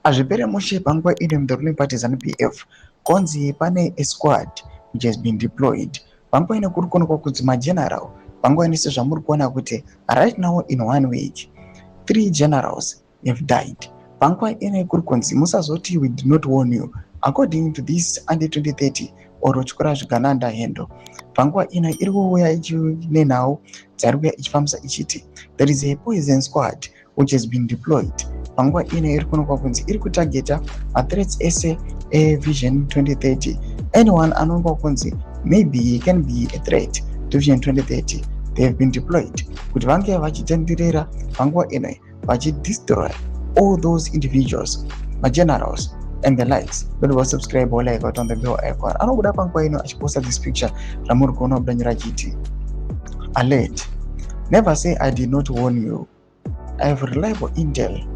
Azvipere mushe panguva ino the ruling party ZANU-PF konzi pane a squad which has been deployed. Panguva ino kuri kuonekwa kuti mageneral, panguva ino sezvamuri kuona kuti right now in 1 week 3 generals have died. Panguva ino kuri kunzi musazoti we did not warn you according to this under 2030 or chikora zvigananda hendo. Panguva ino iri kuuya ichine nhau dzari kuuya ichifambisa ichiti there is a poison squad which has been deployed. Panguva ino iri kuonekwa kunzi iri kutageta threats ese vision 2030. Anyone anoonekwa kunzi maybe he can be a threat to vision 2030, they have been deployed kuti vange vachitenderera panguva ino vachidestroy all those individuals, generals and the likes. Don't subscribe or like on the bell icon. Anobuda panguva ino achiposta this picture ramuri kuona kudanyira chiti alert, never say I did not warn you. I have reliable intel.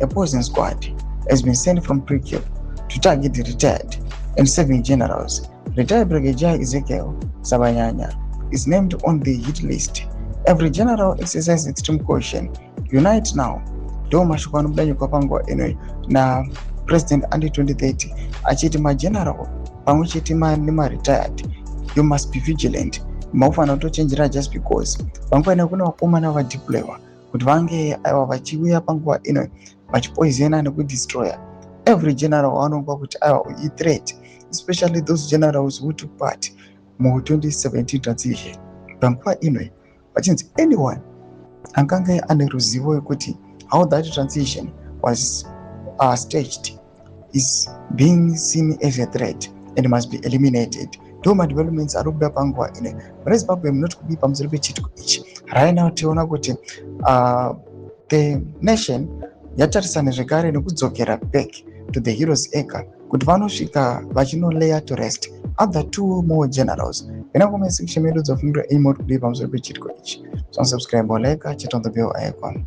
A poison squad has been sent from Pre-Cape to target the retired and serving generals. Retired Brigadier Ezekiel Sabanyanya is named on the hit list. Every general exercises extreme caution. Unite now. Ndo mashoko anobudanyika panguva ino na President under 2030 achiti mageneral pamwe chete nema-retired, you must be vigilant. Maufana kutochenjera just because panguva ino kuna vakomana vadeploywa kuti vange aiwa vachiuya panguva ino vachipoisona nekudestroya every general waanongwa kuti aiwa threat, especially those generals who took part mu 2017 transition. Panguva ino vachinzi anyone angange ane ruzivo yekuti how that transition was staged is being seen as a threat and must be eliminated. Ndoma developments ari kubuda panguva ino. Zimbabwe munoti kubi pamusoro pechitiko ichi. Right now tiona kuti the nation yatarisana zvekare nekudzokera back to the heroes acre kuti vanosvika vachinoleya to rest other 2 more generals. Venangomese kuchemeredza fungira aimot kudii pamusoro pechitiko ichi. So subscribe or like, chat on the bell icon.